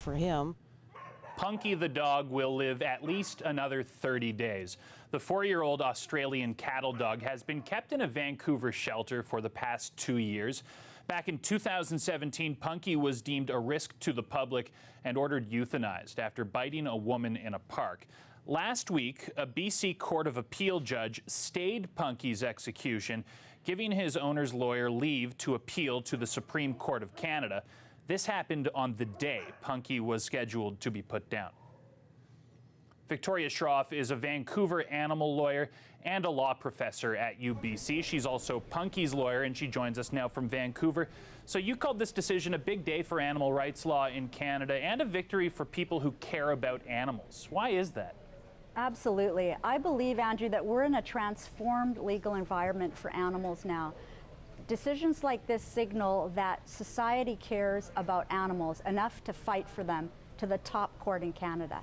for him. Punky the dog will live at least another 30 days. The 4-year-old Australian cattle dog has been kept in a Vancouver shelter for the past 2 years. Back in 2017, Punky was deemed a risk to the public and ordered euthanized after biting a woman in a park. Last week, a BC Court of Appeal judge stayed Punky's execution, giving his owner's lawyer leave to appeal to the Supreme Court of Canada. This happened on the day Punky was scheduled to be put down. Victoria Shroff is a Vancouver animal lawyer and a law professor at UBC. She's also Punky's lawyer, and she joins us now from Vancouver. So you called this decision a big day for animal rights law in Canada and a victory for people who care about animals. Why is that? Absolutely. I believe, Andrew, that we're in a transformed legal environment for animals now. Decisions like this signal that society cares about animals enough to fight for them to the top court in Canada.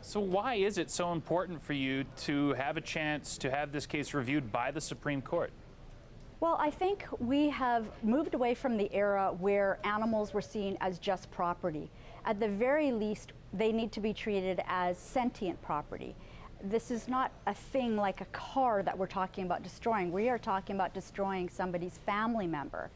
So why is it so important for you to have a chance to have this case reviewed by the Supreme Court? Well, I think we have moved away from the era where animals were seen as just property. At the very least, they need to be treated as sentient property. This is not a thing like a car that we're talking about destroying. We are talking about destroying somebody's family member.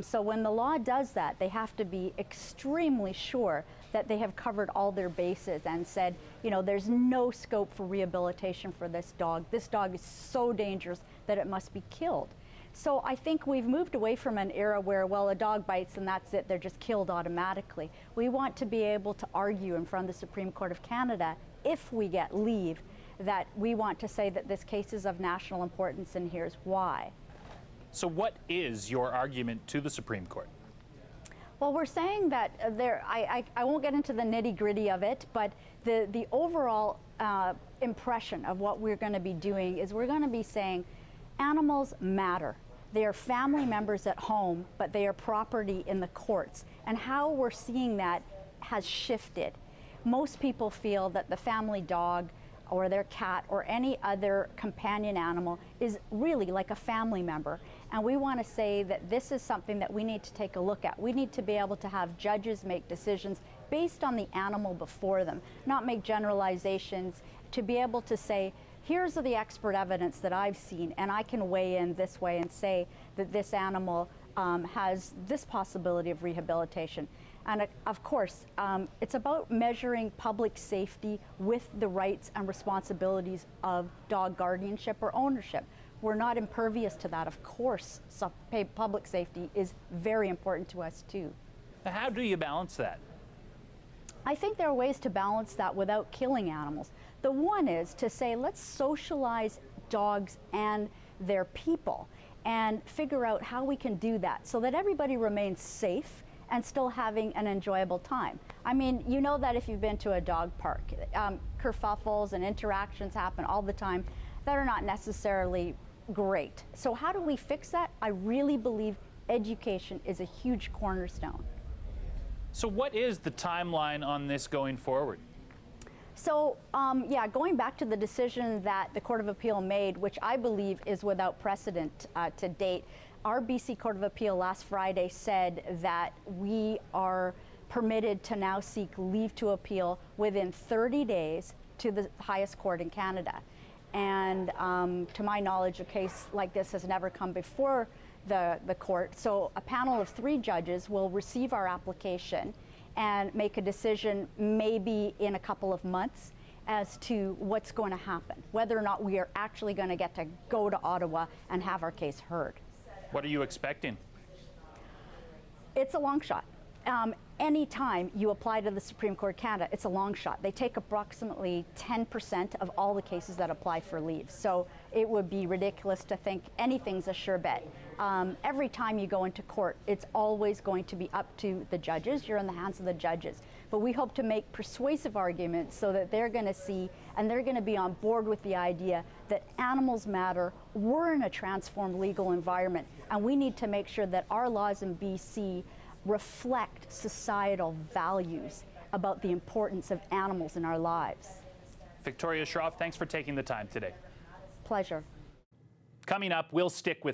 So when the law does that, they have to be extremely sure that they have covered all their bases and said, you know, there's no scope for rehabilitation for this dog. This dog is so dangerous that it must be killed. So I think we've moved away from an era where, well, a dog bites and that's it, they're just killed automatically. We want to be able to argue in front of the Supreme Court of Canada, if we get leave, that we want to say that this case is of national importance and here's why. So what is your argument to the Supreme Court? Well, we're saying that I won't get into the nitty-gritty of it, but the overall impression of what we're going to be doing is we're going to be saying animals matter. They are family members at home, but they are property in the courts. And how we're seeing that has shifted. Most people feel that the family dog or their cat or any other companion animal is really like a family member. And we want to say that this is something that we need to take a look at. We need to be able to have judges make decisions based on the animal before them, not make generalizations, to be able to say, here's the expert evidence that I've seen, and I can weigh in this way and say that this animal has this possibility of rehabilitation. And of course, it's about measuring public safety with the rights and responsibilities of dog guardianship or ownership. We're not impervious to that. Of course, public safety is very important to us too. How do you balance that? I think there are ways to balance that without killing animals. The one is to say, let's socialize dogs and their people and figure out how we can do that so that everybody remains safe and still having an enjoyable time. I mean, you know that if you've been to a dog park, kerfuffles and interactions happen all the time that are not necessarily great. So how do we fix that? I really believe education is a huge cornerstone. So what is the timeline on this going forward? So, yeah, going back to the decision that the Court of Appeal made, which I believe is without precedent to date, our BC Court of Appeal last Friday said that we are permitted to now seek leave to appeal within 30 days to the highest court in Canada. And to my knowledge, a case like this has never come before the court. So a panel of 3 judges will receive our application and make a decision maybe in a couple of months as to what's going to happen, whether or not we are actually going to get to go to Ottawa and have our case heard. What are you expecting? It's a long shot. Anytime you apply to the Supreme Court of Canada, it's a long shot. They take approximately 10% of all the cases that apply for leave. So it would be ridiculous to think anything's a sure bet. Every time you go into court, it's always going to be up to the judges. You're in the hands of the judges. But we hope to make persuasive arguments so that they're going to see and they're going to be on board with the idea that animals matter. We're in a transformed legal environment, and we need to make sure that our laws in BC reflect societal values about the importance of animals in our lives. Victoria Shroff, thanks for taking the time today. Pleasure. Coming up, we'll stick with